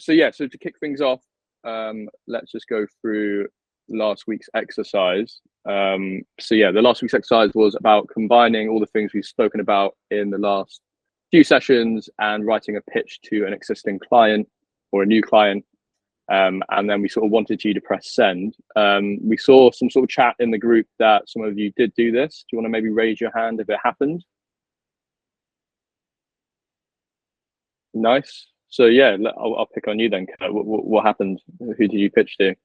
So yeah, so to kick things off, let's just go through last week's exercise. So yeah, the last week's exercise was about combining all the things we've spoken about in the last few sessions and writing a pitch to an existing client or a new client. And then we sort of wanted you to press send. We saw some sort of chat in the group that some of you did do this. Do you want to maybe raise your hand if it happened? Nice. So yeah, I'll pick on you then, Kurt. What happened? Who did you pitch to?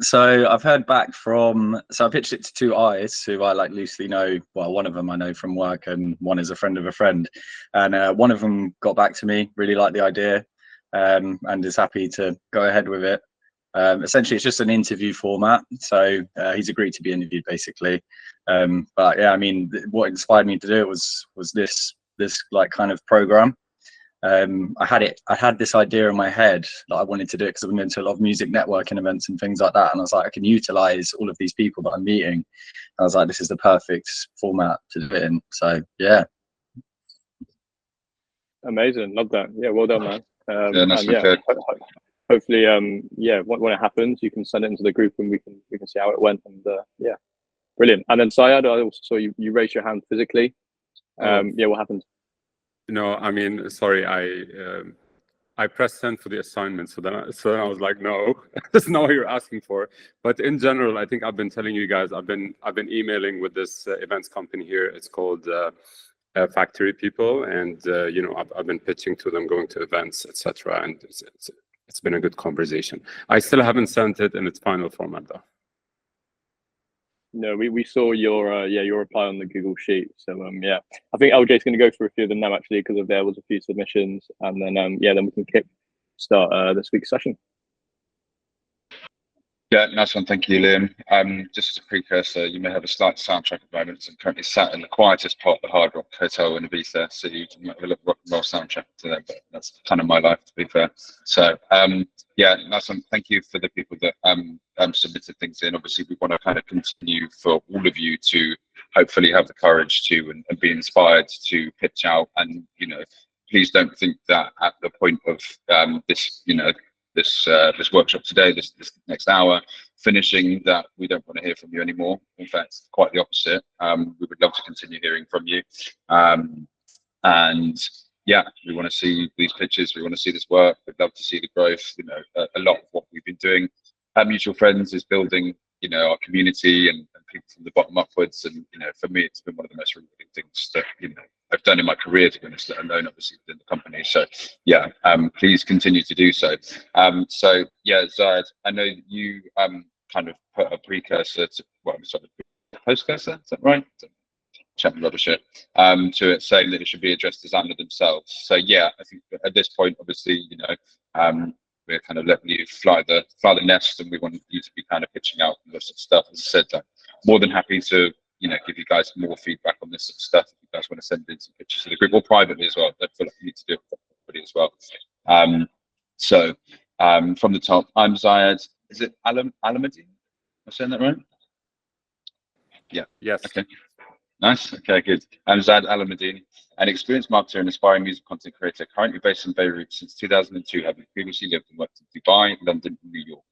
So I've heard back from, so I pitched it to two artists who I like loosely know. Well, one of them I know from work and one is a friend of a friend. And one of them got back to me, really liked the idea, and is happy to go ahead with it. Essentially, it's just an interview format. So he's agreed to be interviewed basically. But yeah, I mean, what inspired me to do it was this like kind of program. I had this idea in my head that I wanted to do it because I've been going to a lot of music networking events and things like that, and I was like, I can utilize all of these people that I'm meeting, and I was like, this is the perfect format to do it in. So yeah, amazing, love that. Yeah, well done, man. Yeah, nice and yeah, hopefully yeah, when it happens you can send it into the group and we can see how it went. And yeah, brilliant. And then Syed, I also saw you raise your hand physically. Yeah, what happened? No, I mean, sorry, I pressed send for the assignment, so then I was like, no, that's not what you're asking for. But in general, I think I've been telling you guys, I've been emailing with this events company here. It's called Factory People, and you know, I've been pitching to them, going to events, etc. And it's been a good conversation. I still haven't sent it in its final format though. No, we saw your your reply on the Google sheet. So yeah, I think LJ's going to go through a few of them now actually, because there was a few submissions, and then yeah, then we can start this week's session. Yeah, nice one. Thank you, Liam. Just as a precursor, you may have a slight soundtrack at the moment. I'm currently sat in the quietest part of the Hard Rock Hotel in Ibiza, so you can have a little rock and roll soundtrack to them, but that's kind of my life, to be fair. So yeah, nice one. Thank you for the people that submitted things in. Obviously, we want to kind of continue for all of you to hopefully have the courage to and be inspired to pitch out. And, you know, please don't think that at the point of this, you know, this workshop today, this next hour finishing, that we don't want to hear from you anymore. In fact, quite the opposite. We would love to continue hearing from you. And yeah, we want to see these pictures. We want to see this work. We'd love to see the growth. You know, a lot of what we've been doing at Mutual Friends is building, you know, our community and people from the bottom upwards. And, you know, for me, it's been one of the most rewarding things that, you know, I've done in my career, to be honest, let alone obviously within the company. So yeah, please continue to do so. So yeah, Zayed, I know you kind of put a precursor to, well, sort of postcursor, is that right? Chatting rubbish shit to it, saying that it should be addressed as Anna themselves. So yeah, I think at this point, obviously, you know, we're kind of letting you fly the nest, and we want you to be kind of pitching out this sort of stuff. As I said, I'm more than happy to, you know, give you guys more feedback on this sort of stuff. If you guys want to send in some pictures to the group or privately as well, don't feel like you need to do it for everybody as well. So from the top, I'm Zayed. Is it Alameddine? Am I saying that right? Yeah. Yes. Okay. Nice. Okay, good. I'm Zayed Alameddine, an experienced marketer and aspiring music content creator, currently based in Beirut since 2002, having previously lived and worked in Dubai, London, and New York.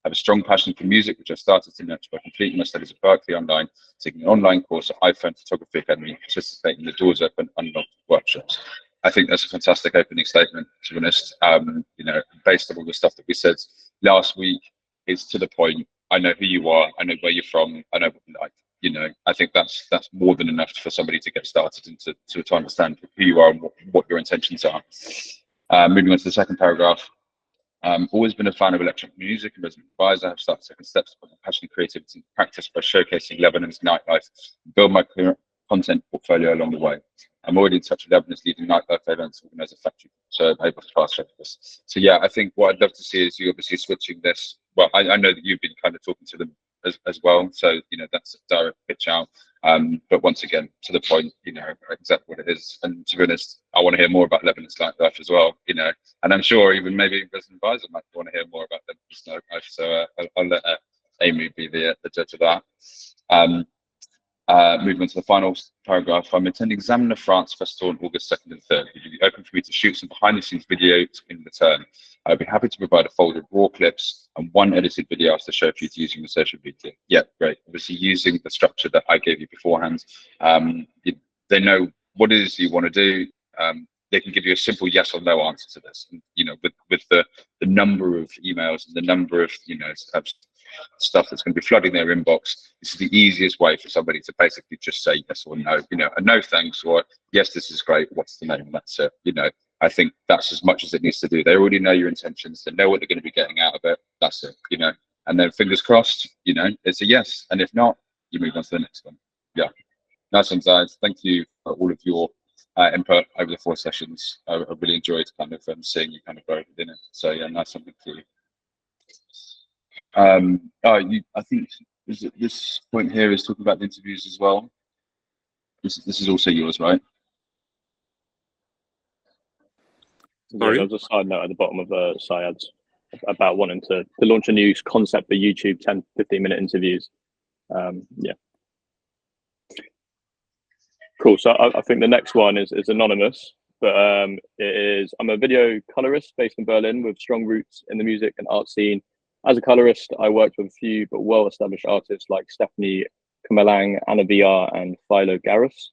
I have a strong passion for music, which I started to nurture by completing my studies at Berkeley Online, taking an online course at iPhone Photography Academy, participating in the Doors Open Unlocked workshops. I think that's a fantastic opening statement, to be honest. You know, based on all the stuff that we said last week, is to the point. I know who you are. I know where you're from. I know what you like. You know, I think that's more than enough for somebody to get started and to understand who you are and what your intentions are. Moving on to the second paragraph. Always been a fan of electronic music and resident advisor. I've started second steps to put my passion and creativity into practice by showcasing Lebanon's nightlife and build my content portfolio along the way. I'm already in touch with Lebanon's leading nightlife events, organise a factory, so I'm able to fast track this. So yeah, I think what I'd love to see is you obviously switching this. Well, I know that you've been kind of talking to them as well, so you know that's a direct pitch out. But once again, to the point, you know exactly what it is. And to be honest, I want to hear more about Lebanon's nightlife as well. You know, and I'm sure even maybe resident advisor might want to hear more about Lebanon's nightlife. So I'll let Amy be the judge of that. Moving on to the final paragraph, I'm attending Examiner France Festival on August 2nd and 3rd. Would you be open for me to shoot some behind-the-scenes videos in return? I would be happy to provide a folder of raw clips and one edited video as to show for you to use in your social media. Yeah, great. Obviously, using the structure that I gave you beforehand, they know what it is you want to do. They can give you a simple yes or no answer to this. And, with the number of emails and the number of stuff that's going to be flooding their inbox, this is the easiest way for somebody to basically just say yes or no. A no thanks, or yes, this is great. What's the name? And that's it. I think that's as much as it needs to do. They already know your intentions. They know what they're going to be getting out of it. That's it. And then fingers crossed. It's a yes. And if not, you move on to the next one. Yeah. Nice one, guys. Thank you for all of your input over the 4 sessions. I really enjoyed kind of seeing you kind of grow within it. So yeah, nice one for you. I think this point here is talking about the interviews as well. This is also yours, right? Yeah, there was a side note at the bottom of Syed's about wanting to launch a new concept for YouTube 10-15 minute interviews. Yeah. Cool. So I think the next one is anonymous, but I'm a video colorist based in Berlin with strong roots in the music and art scene. As a colorist, I worked with a few but well-established artists like Stephanie Kumalang, Anna VR, and Philo Garros.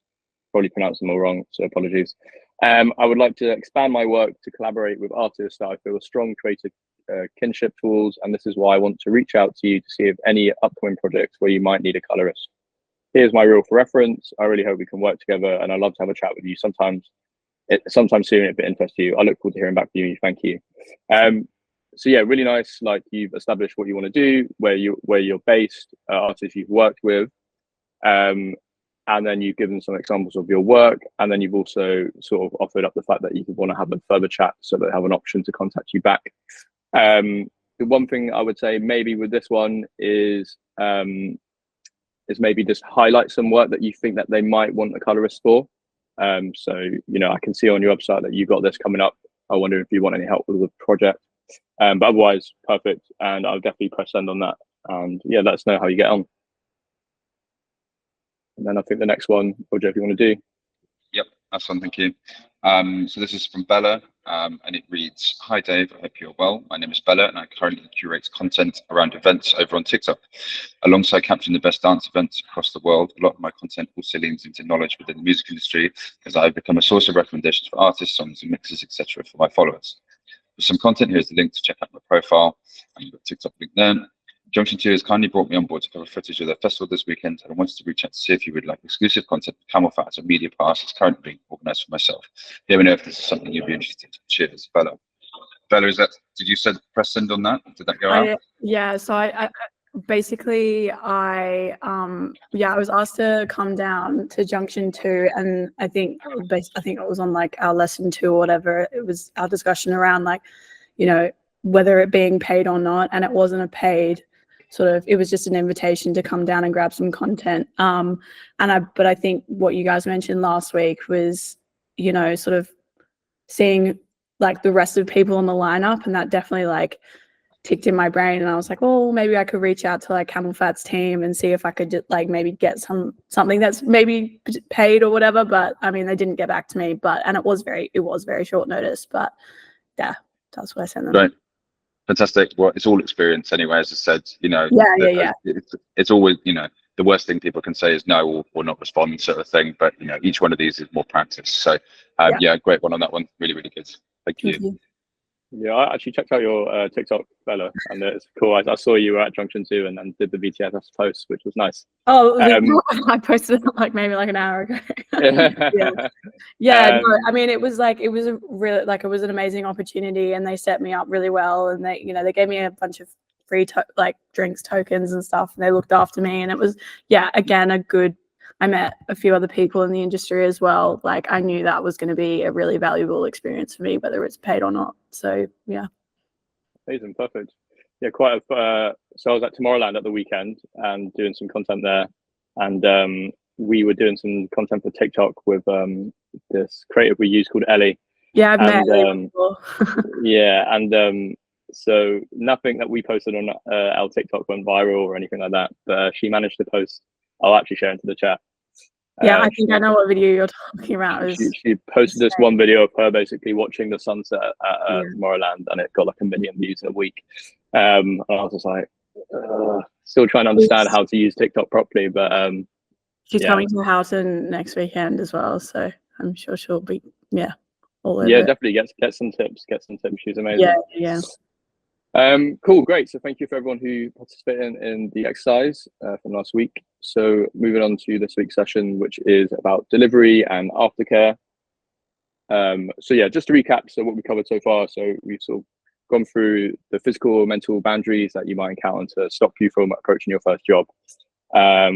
Probably pronounced them all wrong, so apologies. I would like to expand my work to collaborate with artists that I feel a strong creative kinship towards, and this is why I want to reach out to you to see if any upcoming projects where you might need a colorist. Here's my reel for reference. I really hope we can work together, and I'd love to have a chat with you sometime soon if it interests you. I look forward to hearing back from you. Thank you. So yeah, really nice. Like, you've established what you want to do, where you're based, artists you've worked with, and then you've given some examples of your work, and then you've also sort of offered up the fact that you want to have a further chat so that they have an option to contact you back. The one thing I would say maybe with this one is maybe just highlight some work that you think that they might want a colorist for. So I can see on your website that you've got this coming up. I wonder if you want any help with the project. But otherwise, perfect. And I'll definitely press send on that. And yeah, let us know how you get on. And then I think the next one, Roger, if you want to do. Yep, that's one. Thank you. So this is from Bella, and it reads, "Hi Dave, I hope you're well. My name is Bella, and I currently curate content around events over on TikTok. Alongside capturing the best dance events across the world, a lot of my content also leans into knowledge within the music industry, as I've become a source of recommendations for artists, songs, and mixes, etc. for my followers. For some content, here's the link to check out my profile, and you've got TikTok link there. Junction 2 has kindly brought me on board to cover footage of their festival this weekend, and I wanted to reach out to see if you would like exclusive content for Camel Fat as a media pass that's currently being organised for myself. Let me know if this is something you'd be interested in. Cheers, Bella." Bella, did you press send on that? Did that go out? Yeah, so I basically I was asked to come down to Junction 2, and I think it was on like our lesson 2 or whatever. It was our discussion around whether it being paid or not, and it wasn't a paid it was just an invitation to come down and grab some content. But I think what you guys mentioned last week was, sort of seeing like the rest of the people on the lineup, and that definitely ticked in my brain, and I was like, oh, maybe I could reach out to like Camel Fat's team and see if I could maybe get something that's maybe paid or whatever. But I mean, they didn't get back to me, and it was very short notice, but yeah, that's what I sent them. Right. Fantastic. Well, it's all experience anyway, as I said. Yeah. It's always, the worst thing people can say is no or not respond, sort of thing. But each one of these is more practice. So yeah, great one on that one. Really, really good. Thank you. Yeah, I actually checked out your TikTok, Bella, and it's cool. I saw you were at Junction 2 and then did the VTS post, which was nice. Oh, I posted it maybe an hour ago. No, I mean, it was a really it was an amazing opportunity, and they set me up really well, and they gave me a bunch of free drinks tokens and stuff, and they looked after me, and it was again I met a few other people in the industry as well. I knew that was going to be a really valuable experience for me, whether it's paid or not. So yeah. Amazing, perfect. Yeah, so I was at Tomorrowland at the weekend and doing some content there, and we were doing some content for TikTok with this creative we use called Ellie. Yeah, I've met Ellie before. Yeah, and so nothing that we posted on our TikTok went viral or anything like that, but she managed to post I'll actually share into the chat. Yeah, I think I know what video you're talking about. She posted this one video of her basically watching the sunset at Yeah. Tomorrowland, and it got like 1 million views in a week. And I was just like, still trying to understand how to use TikTok properly, but she's yeah. coming to Houghton next weekend as well, so I'm sure she'll be all over. Yeah, definitely get some tips. She's amazing. Yeah. Cool, great. So thank you for everyone who participated in the exercise from last week. So moving on to this week's session, which is about delivery and aftercare. So yeah, just to recap, so what we covered so far. So we've sort of gone through the physical or mental boundaries that you might encounter to stop you from approaching your first job.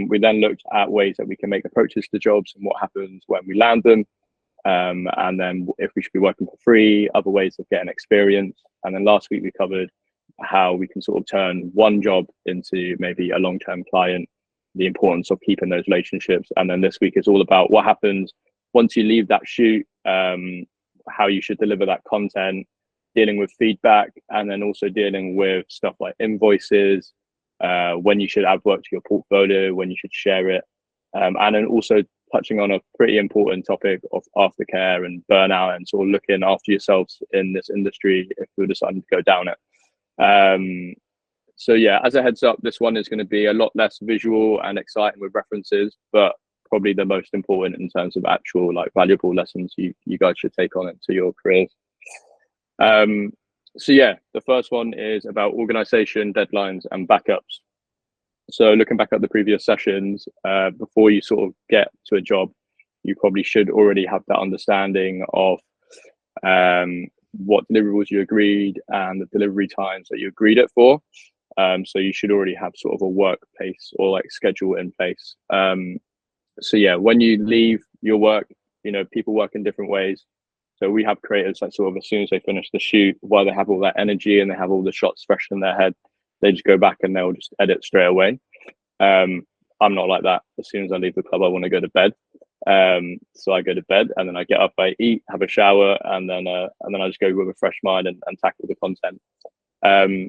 We then looked at ways that we can make approaches to jobs and what happens when we land them. And then if we should be working for free, other ways of getting experience. And then last week we covered how we can sort of turn one job into maybe a long-term client, the importance of keeping those relationships. And then this week is all about what happens once you leave that shoot, how you should deliver that content, dealing with feedback, and then also dealing with stuff like invoices, when you should add work to your portfolio, when you should share it, and then also touching on a pretty important topic of aftercare and burnout and sort of looking after yourselves in this industry if you're deciding to go down it. So yeah, as a heads up, this one is going to be a lot less visual and exciting with references, but probably the most important in terms of actual like valuable lessons you guys should take on into your careers. So yeah, the first one is about organization, deadlines, and backups. So looking back at the previous sessions, before you sort of get to a job, you probably should already have that understanding of what deliverables you agreed and the delivery times that you agreed it for. So you should already have sort of a work pace or like schedule in place. So yeah, when you leave your work, you know, people work in different ways. So we have creators that sort of as soon as they finish the shoot, while they have all that energy and they have all the shots fresh in their head, they just go back and they'll just edit straight away. I'm not like that. As soon as I leave the club, I want to go to bed. So I go to bed and then I get up, I eat, have a shower, and then I just go with a fresh mind and tackle the content.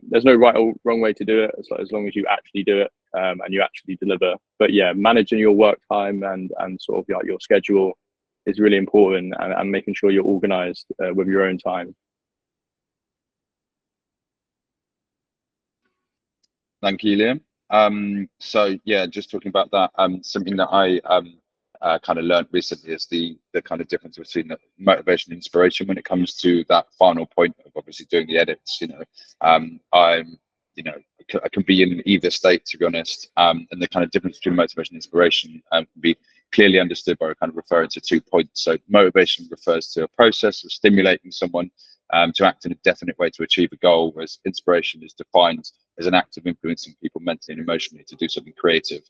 There's no right or wrong way to do it, as long as you actually do it and you actually deliver. But yeah, managing your work time and sort of like your schedule is really important, and making sure you're organized with your own time. Thank you, Liam. So yeah, just talking about that, something that I kind of learned recently is the kind of difference between the motivation and inspiration when it comes to that final point of obviously doing the edits. I can be in either state, to be honest, and the kind of difference between motivation and inspiration can be clearly understood by kind of referring to 2 points. So motivation refers to a process of stimulating someone to act in a definite way to achieve a goal, whereas inspiration is defined as an act of influencing people mentally and emotionally to do something creative.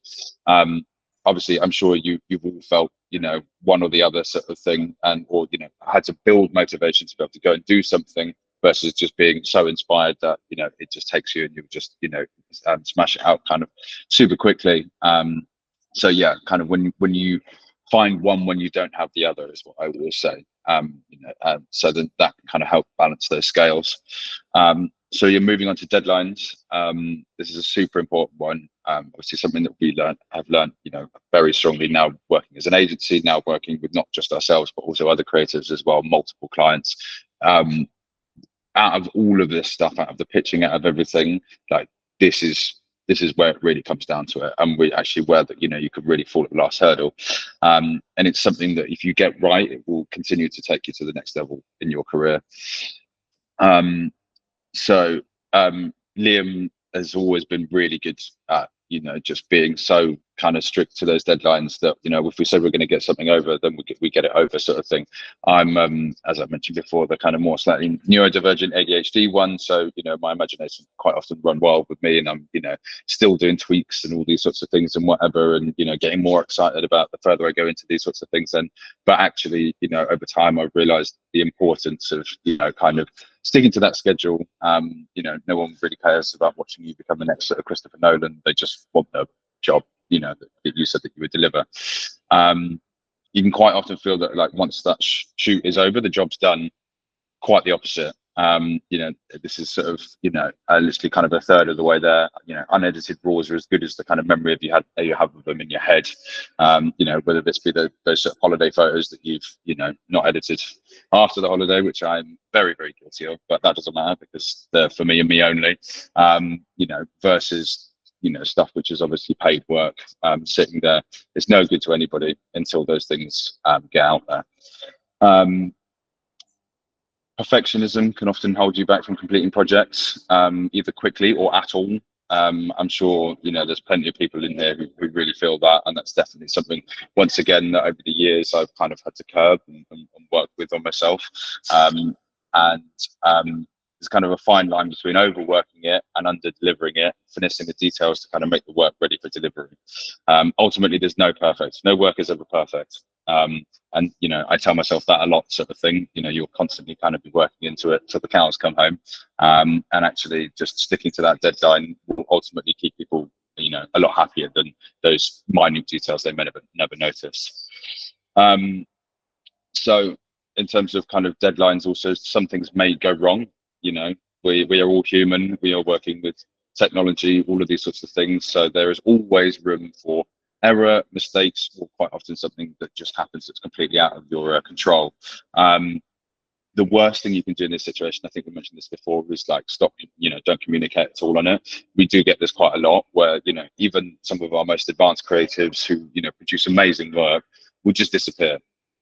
Obviously, I'm sure you've all felt, one or the other sort of thing, or had to build motivation to be able to go and do something versus just being so inspired that it just takes you and you just smash it out kind of super quickly. So yeah, kind of when you find one when you don't have the other is what I always say. So then that can kind of help balance those scales. So you're moving on to deadlines. This is a super important one. Obviously something that we have learned, very strongly now working as an agency, now working with not just ourselves, but also other creatives as well, multiple clients. Out of all of this stuff, out of the pitching, out of everything, like this is where it really comes down to it, and we actually where that you could really fall at the last hurdle, and it's something that if you get right, it will continue to take you to the next level in your career. So Liam has always been really good at just being so kind of strict to those deadlines that if we say we're going to get something over, then we get it over, sort of thing. I'm as I mentioned before, the kind of more slightly neurodivergent ADHD one, so my imagination quite often run wild with me, and I'm still doing tweaks and all these sorts of things and whatever, and getting more excited about the further I go into these sorts of things. But actually over time I've realized the importance of kind of sticking to that schedule. No one really cares about watching you become the next sort of Christopher Nolan. They just want the job that you said that you would deliver. You can quite often feel that like once that shoot is over, the job's done. Quite the opposite. You know, this is sort of, you know, literally kind of a third of the way there. You know, unedited raws are as good as the kind of memory you have of them in your head. You know, whether this be those sort of holiday photos that you've, you know, not edited after the holiday, which I'm very, very guilty of, but that doesn't matter because they're for me and me only. You know, versus, you know, stuff which is obviously paid work, sitting there. It's no good to anybody until those things get out there. Perfectionism can often hold you back from completing projects, either quickly or at all. I'm sure, you know, there's plenty of people in here who really feel that, and that's definitely something, once again, that over the years I've kind of had to curb and work with on myself. There's kind of a fine line between overworking it and under delivering it, finessing the details to kind of make the work ready for delivery. Ultimately, there's no perfect. No work is ever perfect. And, you know, I tell myself that a lot, sort of thing. You know, you'll constantly kind of be working into it till the cows come home. And actually just sticking to that deadline will ultimately keep people, you know, a lot happier than those minute details they may never notice. So in terms of kind of deadlines, also, some things may go wrong. You know, we are all human. We are working with technology, all of these sorts of things. So there is always room for error, mistakes, or quite often something that just happens that's completely out of your control. The worst thing you can do in this situation, I think we mentioned this before, is like stop, you know, don't communicate at all on it. We do get this quite a lot where, you know, even some of our most advanced creatives who, you know, produce amazing work will just disappear.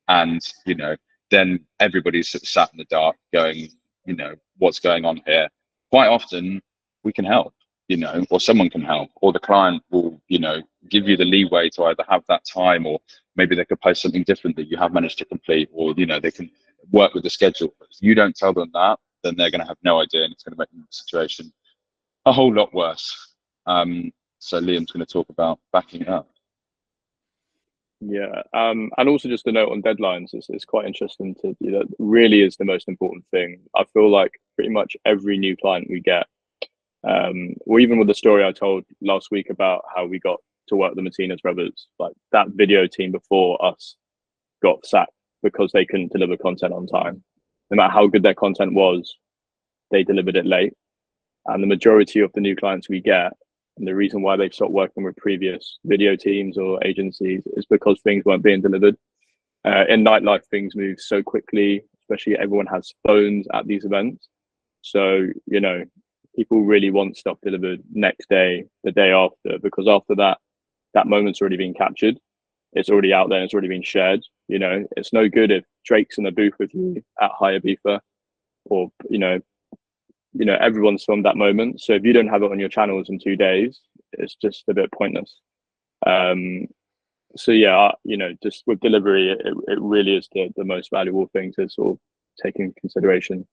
And, you know, then everybody's sort of sat in the dark going, you know, what's going on here? Quite often we can help, you know, or someone can help, or the client will, you know, give you the leeway to either have that time, or maybe they could post something different that you have managed to complete, or, you know, they can work with the schedule. But if you don't tell them that, then they're going to have no idea, and it's going to make the situation a whole lot worse. So Liam's going to talk about backing up. Yeah, and also just a note on deadlines, it's quite interesting to, you know, really is the most important thing. I feel like pretty much every new client we get, or even with the story I told last week about how we got to work the Martinez brothers, like that video team before us got sacked because they couldn't deliver content on time. No matter how good their content was, they delivered it late. And the majority of the new clients we get, and the reason why they've stopped working with previous video teams or agencies, is because things weren't being delivered. In nightlife, things move so quickly, especially everyone has phones at these events. So, you know, people really want stuff delivered next day, the day after, because after that, that moment's already been captured. It's already out there. It's already been shared. You know, it's no good if Drake's in the booth with you at Higher Beefer, or, you know, everyone's filmed that moment. So if you don't have it on your channels in 2 days, it's just a bit pointless. So yeah, you know, just with delivery, it really is the most valuable thing to sort of take into consideration.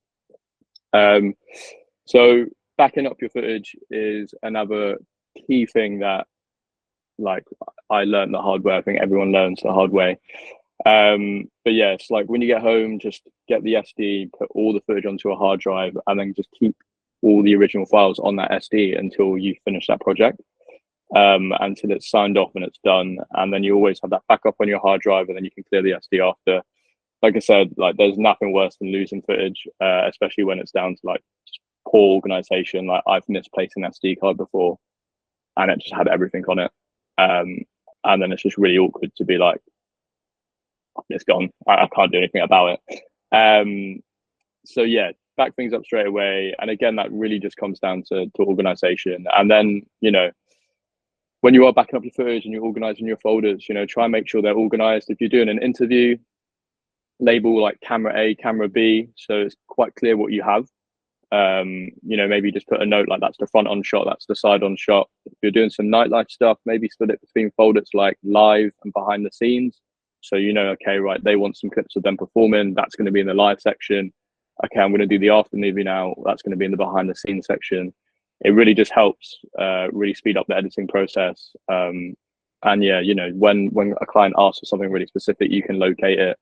So backing up your footage is another key thing that, like, I learned the hard way. I think everyone learns the hard way. But yeah, it's like when you get home, just get the SD, put all the footage onto a hard drive, and then just keep all the original files on that SD until you finish that project, until it's signed off and it's done. And then you always have that backup on your hard drive, and then you can clear the SD after. Like I said, like there's nothing worse than losing footage, especially when it's down to like poor organization. Like I've misplaced an SD card before, and it just had everything on it. And then it's just really awkward to be like, it's gone. I can't do anything about it. So yeah, back things up straight away. And again, that really just comes down to organization. And then, you know, when you are backing up your footage and you're organizing your folders, you know, try and make sure they're organized. If you're doing an interview, label like camera A, camera B, so it's quite clear what you have. You know, maybe just put a note like that's the front on shot, that's the side on shot. If you're doing some nightlife stuff, maybe split it between folders like live and behind the scenes. So, you know, okay, right, they want some clips of them performing. That's going to be in the live section. Okay, I'm going to do the after movie now. That's going to be in the behind the scenes section. It really just helps really speed up the editing process. And yeah, you know, when a client asks for something really specific, you can locate it.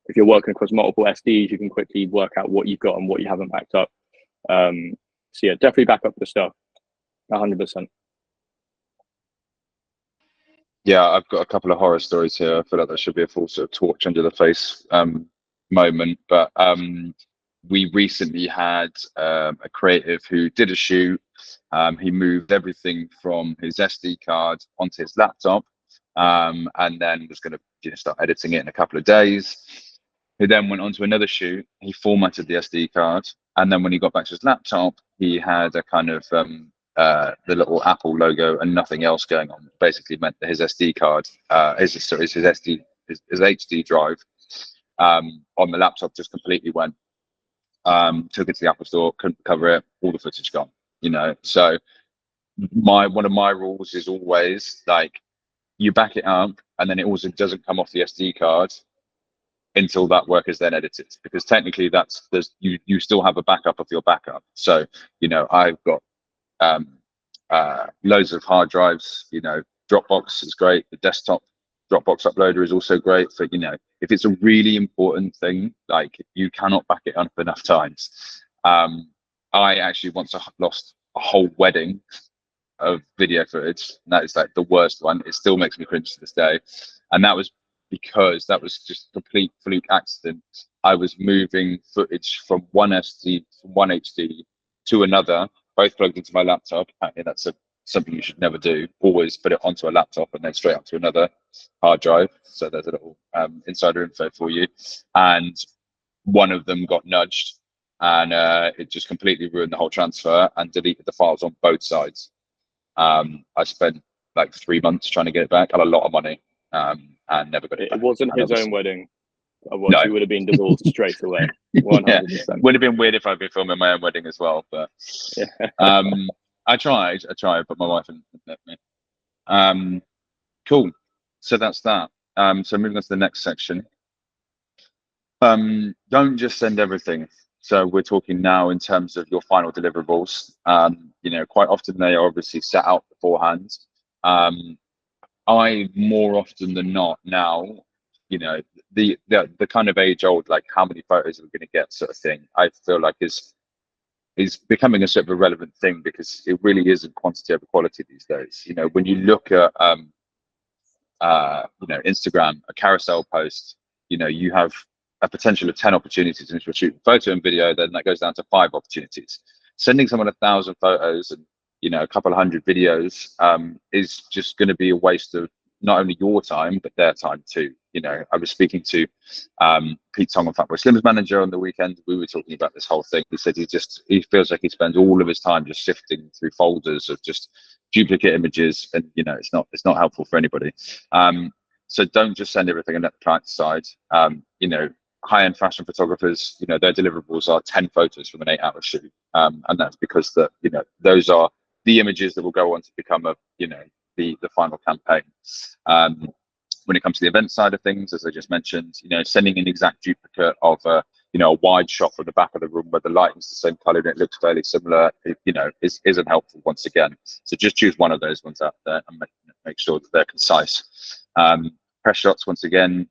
If you're working across multiple SDs, you can quickly work out what you've got and what you haven't backed up. So yeah, definitely back up the stuff, 100%. Yeah, I've got a couple of horror stories here. I feel like that should be a full sort of torch under the face moment. But we recently had a creative who did a shoot. He moved everything from his SD card onto his laptop, and then was going to start editing it in a couple of days. He then went on to another shoot. He formatted the SD card, and then when he got back to his laptop, he had a kind of the little Apple logo and nothing else going on. Basically, meant that his SD card, his HD drive on the laptop just completely went. Took it to the Apple Store, couldn't recover it, all the footage gone. So one of my rules is always like you back it up, and then it also doesn't come off the SD card until that work is then edited, because technically you still have a backup of your backup. So I've got loads of hard drives. Dropbox is great. The desktop Dropbox uploader is also great for if it's a really important thing, like you cannot back it up enough times. I actually once lost a whole wedding of video footage, and that is like the worst one. It still makes me cringe to this day, and that was because that was just a complete fluke accident. I was moving footage from one HD to another, both plugged into my laptop. Apparently that's something you should never do. Always put it onto a laptop and then straight up to another hard drive. So there's a little insider info for you. And one of them got nudged, and it just completely ruined the whole transfer and deleted the files on both sides. I spent like 3 months trying to get it back, had a lot of money, and never got it back. It wasn't his own wedding. Otherwise, No. He would have been divorced straight away. 100%. Yeah. Would have been weird if I'd been filming my own wedding as well, but I tried, but my wife didn't let me. Cool. So that's that. So moving on to the next section. Don't just send everything. So we're talking now in terms of your final deliverables. Quite often they are obviously set out beforehand. I more often than not now, the kind of age old, like how many photos are we going to get sort of thing, I feel like is becoming a sort of irrelevant thing, because it really isn't quantity over quality these days. When you look at Instagram, a carousel post, you have a potential of 10 opportunities, and if you're shooting photo and video, then that goes down to 5 opportunities. Sending someone 1,000 photos and a couple of 100 videos is just going to be a waste of not only your time but their time too. I was speaking to Pete Tong on Fatboy Slim's manager on the weekend. We were talking about this whole thing. He said he feels like he spends all of his time just sifting through folders of just duplicate images, and it's not helpful for anybody. So don't just send everything on the client side. High-end fashion photographers, their deliverables are 10 photos from an 8-hour shoot, and that's because those are the images that will go on to become the final campaign. When it comes to the event side of things, as I just mentioned, sending an exact duplicate of a wide shot from the back of the room where the lighting's the same color and it looks fairly similar, isn't helpful once again. So just choose one of those ones out there and make sure that they're concise. Press shots, once again,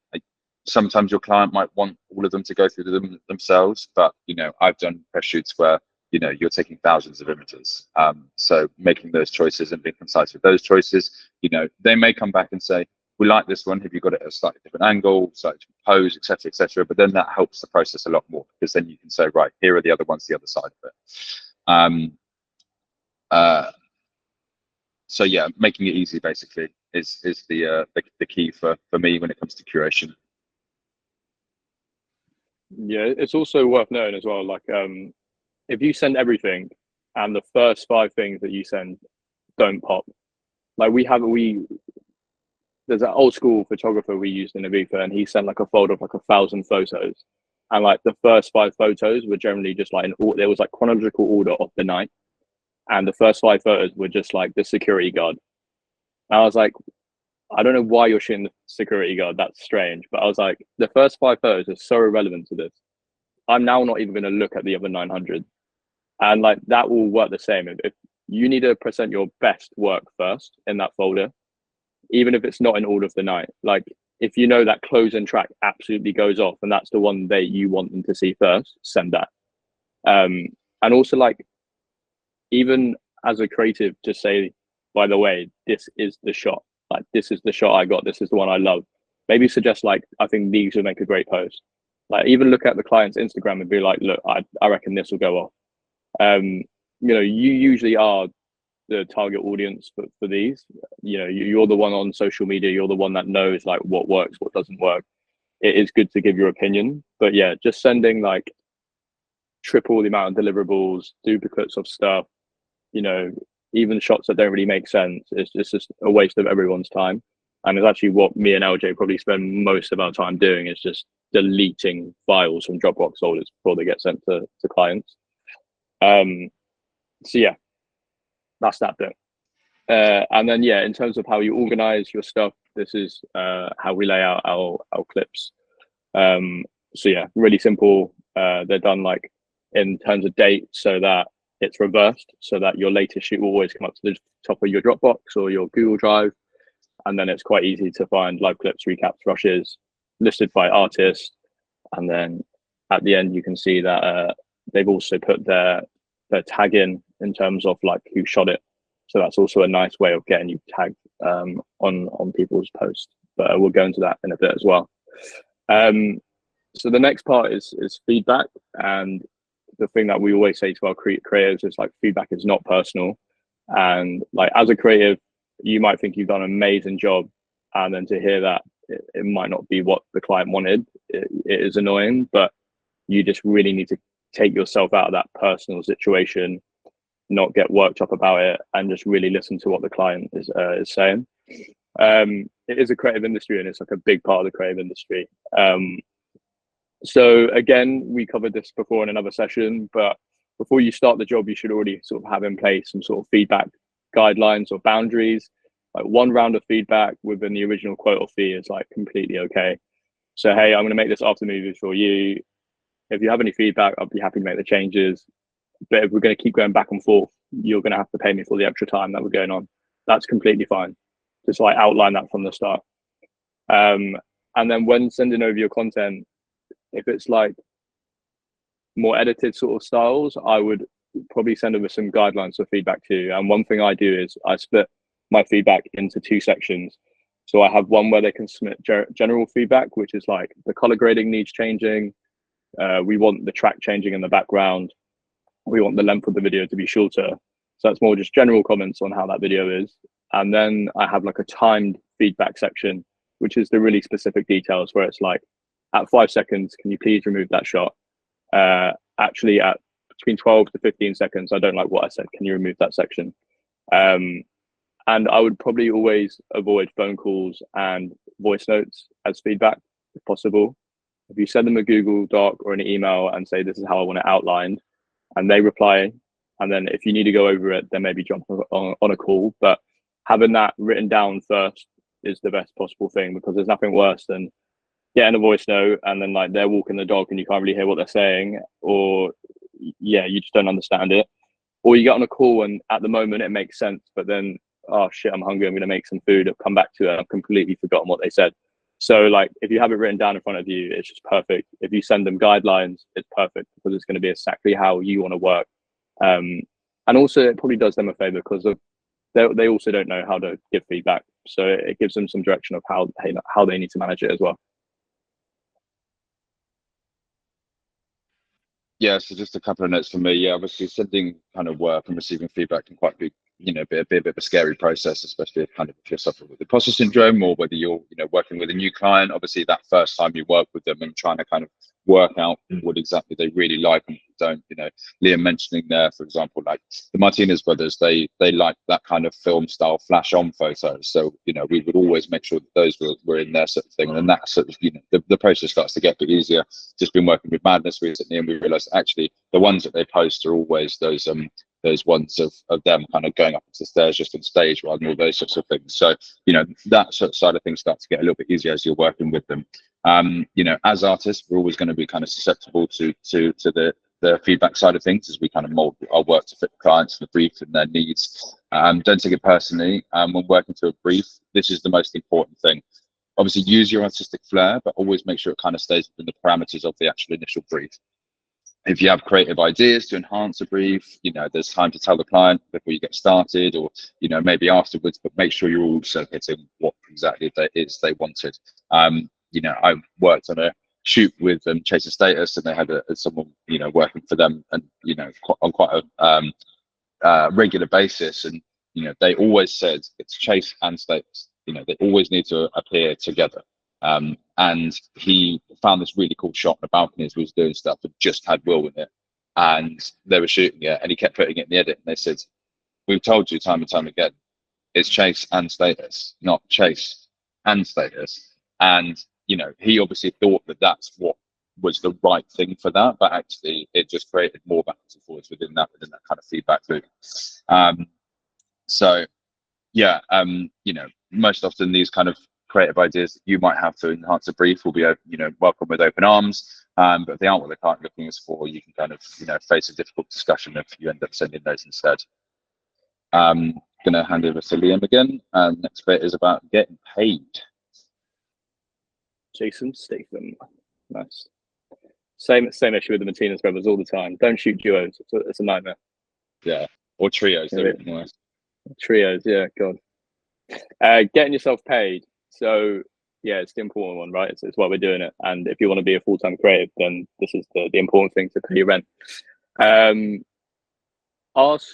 sometimes your client might want all of them to go through them themselves, but I've done press shoots where you're taking thousands of images. So making those choices and being concise with those choices, they may come back and say, we like this one, have you got it at a slightly different angle, slightly different pose, etc., etc. But then that helps the process a lot more, because then you can say, right, here are the other ones, the other side of it. So yeah, making it easy basically is the key for me when it comes to curation. Yeah, it's also worth noting as well, like if you send everything and the first 5 things that you send don't pop, like there's an old school photographer we used in Ibiza, and he sent like a folder of like 1,000 photos, and like the first 5 photos were generally just like there was like chronological order of the night, and the first 5 photos were just like the security guard. And I was like, I don't know why you're shooting the security guard, that's strange. But I was like, the first 5 photos are so irrelevant to this. I'm now not even going to look at the other 900. And like that will work the same. If you need to present your best work first in that folder, even if it's not in order of the night, like if that closing track absolutely goes off and that's the one that you want them to see first, send that. And also, like, even as a creative, just say, by the way, this is the shot. Like, this is the shot I got. This is the one I love. Maybe suggest, like, I think these would make a great post. Like even look at the client's Instagram and be like, look, I reckon this will go off. You know, you usually are the target audience for these. You know, you're the one on social media, you're the one that knows like what works, what doesn't work. It is good to give your opinion, but yeah, just sending like triple the amount of deliverables, duplicates of stuff, you know, even shots that don't really make sense, it's just a waste of everyone's time. And it's actually what me and LJ probably spend most of our time doing, is just deleting files from Dropbox folders before they get sent to clients. So yeah, that's that bit. And then yeah, in terms of how you organize your stuff, this is how we lay out our clips. So yeah, really simple. They're done like in terms of date, so that it's reversed, so that your latest shoot will always come up to the top of your Dropbox or your Google Drive. And then it's quite easy to find live clips, recaps, rushes, listed by artist. And then at the end, you can see that they've also put their tag in terms of like who shot it. So that's also a nice way of getting you tagged on people's posts. But we'll go into that in a bit as well. So the next part is feedback. And the thing that we always say to our creators is like, feedback is not personal. And like as a creative, you might think you've done an amazing job, and then to hear that it might not be what the client wanted, it is annoying. But you just really need to take yourself out of that personal situation, not get worked up about it, and just really listen to what the client is saying. It is a creative industry, and it's like a big part of the creative industry. So again, we covered this before in another session, but before you start the job, you should already sort of have in place some sort of feedback guidelines or boundaries. Like one round of feedback within the original quote or fee is like completely okay. So hey, I'm going to make this after movies for you. If you have any feedback, I'll be happy to make the changes. But if we're going to keep going back and forth, you're going to have to pay me for the extra time that we're going on. That's completely fine. Just like outline that from the start. And then when sending over your content, if it's like more edited sort of styles, I would probably send over some guidelines for feedback too. And one thing I do is I split my feedback into two sections. So I have one where they can submit general feedback, which is like the color grading needs changing. We want the track changing in the background. We want the length of the video to be shorter. So that's more just general comments on how that video is. And then I have like a timed feedback section, which is the really specific details, where it's like, at 5 seconds, can you please remove that shot? Actually, at between 12 to 15 seconds, I don't like what I said. Can you remove that section? And I would probably always avoid phone calls and voice notes as feedback if possible. If you send them a Google Doc or an email and say, this is how I want it outlined, and they reply, and then if you need to go over it, then maybe jump on a call. But having that written down first is the best possible thing, because there's nothing worse than getting a voice note and then like they're walking the dog and you can't really hear what they're saying, or yeah, you just don't understand it. Or you get on a call and at the moment it makes sense, but then, oh shit, I'm hungry, I'm going to make some food, I've come back to it, I've completely forgotten what they said. So like if you have it written down in front of you, it's just perfect. If you send them guidelines, it's perfect, because it's going to be exactly how you want to work. And also it probably does them a favor, because they also don't know how to give feedback, so it gives them some direction of how they need to manage it as well. Yeah, so just a couple of notes from me. Yeah, obviously sending kind of work and receiving feedback can quite be, be a bit of a scary process, especially if you're suffering with imposter syndrome, or whether you're, working with a new client. Obviously that first time you work with them and trying to kind of work out what exactly they really like and don't, Liam mentioning there, for example, like the Martinez brothers, they like that kind of film style flash on photos. So, we would always make sure that those were in there sort of thing. And then that sort of, the process starts to get a bit easier. Just been working with Madness recently, and we realized actually the ones that they post are always those ones of them kind of going up the stairs just on stage, rather than all those sorts of things. So, that sort of side of things starts to get a little bit easier as you're working with them. As artists, we're always going to be kind of susceptible to the feedback side of things, as we kind of mold our work to fit the clients, the brief and their needs. Don't take it personally. When working to a brief, this is the most important thing. Obviously use your artistic flair, but always make sure it kind of stays within the parameters of the actual initial brief. If you have creative ideas to enhance a brief, there's time to tell the client before you get started, or, maybe afterwards, but make sure you're also hitting what exactly it is they wanted. I worked on a shoot with Chaser Status, and they had someone, you know, working for them, and you know, on quite a regular basis, and you know, they always said it's Chase and Status. You know, they always need to appear together. And he found this really cool shot on the balconies, was doing stuff, and just had Will in it, and they were shooting it, and he kept putting it in the edit, and they said, "We've told you time and time again, it's Chase and Status, not Chase and Status." And you know, he obviously thought that that's what was the right thing for that, but actually it just created more backwards and forwards within that kind of feedback loop. So yeah, you know, most often these kind of creative ideas that you might have to enhance a brief will be, you know, welcome with open arms. But if they aren't what the client looking for, you can kind of, you know, face a difficult discussion if you end up sending those instead. Gonna hand over to Liam again. Next bit is about getting paid. Jason Statham. Nice. Same issue with the Martinez brothers all the time. Don't shoot duos. It's a nightmare. Yeah, or trios. Yeah. They're even worse. Trios, yeah, God. Getting yourself paid. So yeah, it's the important one, right? It's why we're doing it. And if you want to be a full-time creative, then this is the important thing to pay your rent. Ask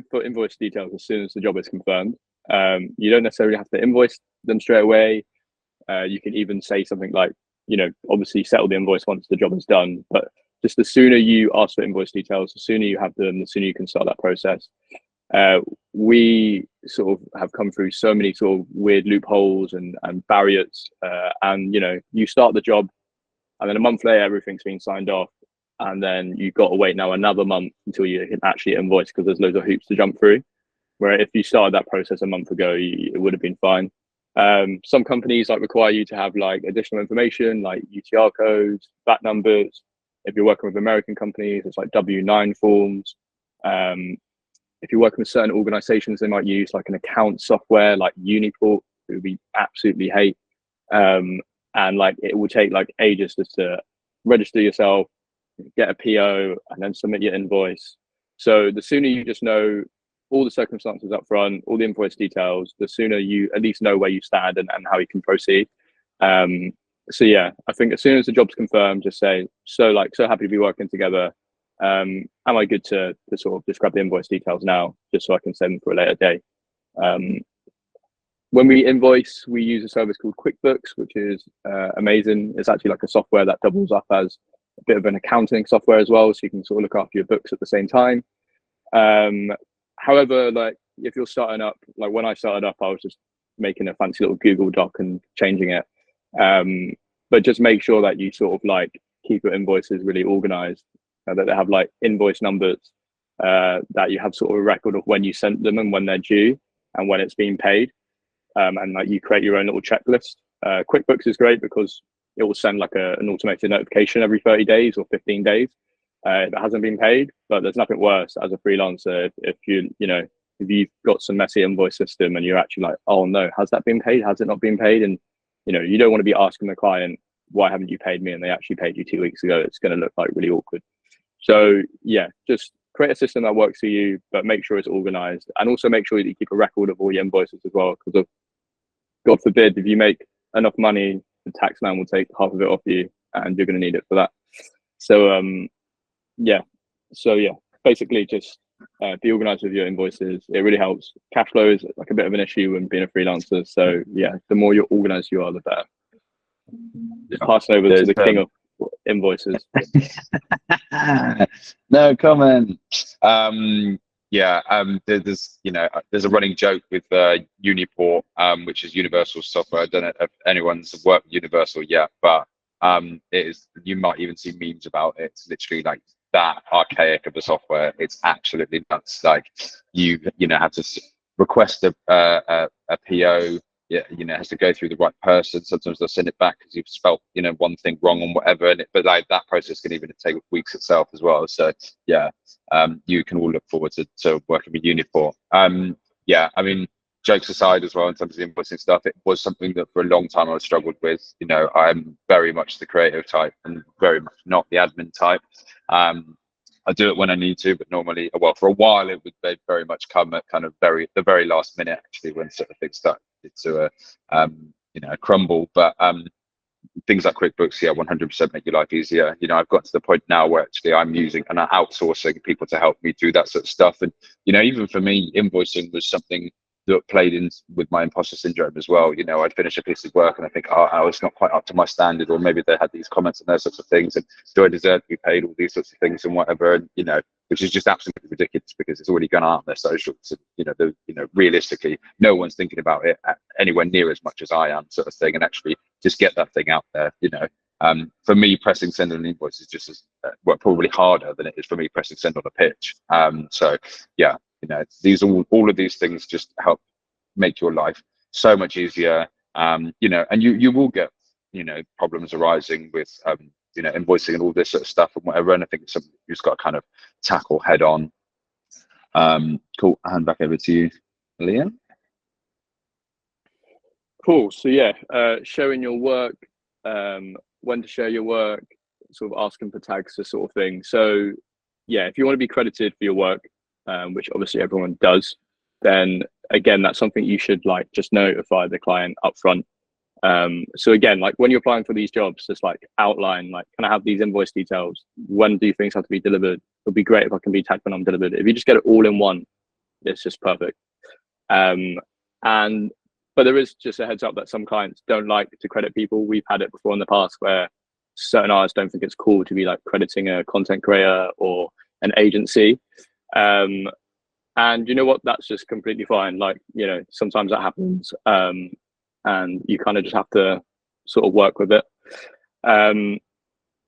for invoice details as soon as the job is confirmed. You don't necessarily have to invoice them straight away. You can even say something like, you know, obviously settle the invoice once the job is done, but just the sooner you ask for invoice details, the sooner you have them, the sooner you can start that process. We sort of have come through so many sort of weird loopholes and barriers, and you know, you start the job and then a month later everything's been signed off, and then you've got to wait now another month until you can actually invoice because there's loads of hoops to jump through, where if you started that process a month ago, it would have been fine. Some companies like require you to have like additional information like UTR codes, VAT numbers. If you're working with American companies, it's like W-9 forms. If you're working with certain organizations, they might use like an account software like Uniport, who we absolutely hate. And like it will take like ages just to register yourself, get a PO, and then submit your invoice. So the sooner you just know all the circumstances up front, all the invoice details, the sooner you at least know where you stand and how you can proceed. So yeah, I think as soon as the job's confirmed, just say, so happy to be working together. Am I good to sort of just grab the invoice details now, just so I can send them for a later day? When we invoice, we use a service called QuickBooks, which is amazing. It's actually like a software that doubles up as a bit of an accounting software as well, so you can sort of look after your books at the same time. However, like if you're starting up, like when I started up, I was just making a fancy little Google Doc and changing it. But just make sure that you sort of like keep your invoices really organized, that they have like invoice numbers, that you have sort of a record of when you sent them and when they're due and when it's being paid. And like you create your own little checklist. QuickBooks is great because it will send like an automated notification every 30 days or 15 days if it hasn't been paid. But there's nothing worse as a freelancer if you've got some messy invoice system and you're actually like, oh no, has that been paid? Has it not been paid? And you don't want to be asking the client, why haven't you paid me? And they actually paid you 2 weeks ago. It's going to look like really awkward. So yeah, just create a system that works for you, but make sure it's organized, and also make sure that you keep a record of all your invoices as well, because God forbid, if you make enough money, the tax man will take half of it off you and you're going to need it for that. So yeah, basically just be organized with your invoices. It really helps. Cash flow is like a bit of an issue when being a freelancer, so yeah, the more you're organized you are, the better. Passing over to the king of invoices. No comment. There's a running joke with Uniport, which is Universal software. I don't know if anyone's worked with Universal yet, but it is. You might even see memes about it. It's literally like that archaic of the software. It's absolutely nuts. Like you have to request a PO. Yeah, it has to go through the right person. Sometimes they'll send it back because you've spelt one thing wrong on whatever, but like that process can even take weeks itself as well. So yeah, you can all look forward to working with Uniport. Yeah, I mean, jokes aside as well, in terms of the invoicing stuff, it was something that for a long time I struggled with. I'm very much the creative type and very much not the admin type. I do it when I need to, but normally, well, for a while it would very much come at kind of the very last minute, actually, when sort of things started to crumble. But things like QuickBooks, yeah, 100% make your life easier. You know, I've got to the point now where actually I'm using and I'm outsourcing people to help me do that sort of stuff. And, you know, even for me, invoicing was something that played in with my imposter syndrome as well. You know, I'd finish a piece of work and I think, oh, I was not quite up to my standard, or maybe they had these comments and those sorts of things. And do I deserve to be paid, all these sorts of things and whatever, and, you know, which is just absolutely ridiculous because it's already gone out on their socials. So, you know, realistically, no one's thinking about it anywhere near as much as I am, sort of thing. And actually just get that thing out there, you know. For me, pressing send on an invoice is just as well, probably harder than it is for me pressing send on a pitch. So yeah, you know, all of these things just help make your life so much easier. You know, and you will get, you know, problems arising with you know, invoicing and all this sort of stuff and whatever. And I think it's something you've just got to kind of tackle head on. Cool. I'll hand back over to you, Liam. Cool. So yeah, showing your work, when to share your work, sort of asking for tags, this sort of thing. So yeah, if you want to be credited for your work, which obviously everyone does, then again, that's something you should like just notify the client up front. So again, like when you're applying for these jobs, just like outline, like, can I have these invoice details? When do things have to be delivered? It'll be great if I can be tagged when I'm delivered. If you just get it all in one, it's just perfect. But there is just a heads up that some clients don't like to credit people. We've had it before in the past where certain artists don't think it's cool to be like crediting a content creator or an agency. And you know what? That's just completely fine. Like, you know, sometimes that happens. And you kind of just have to sort of work with it.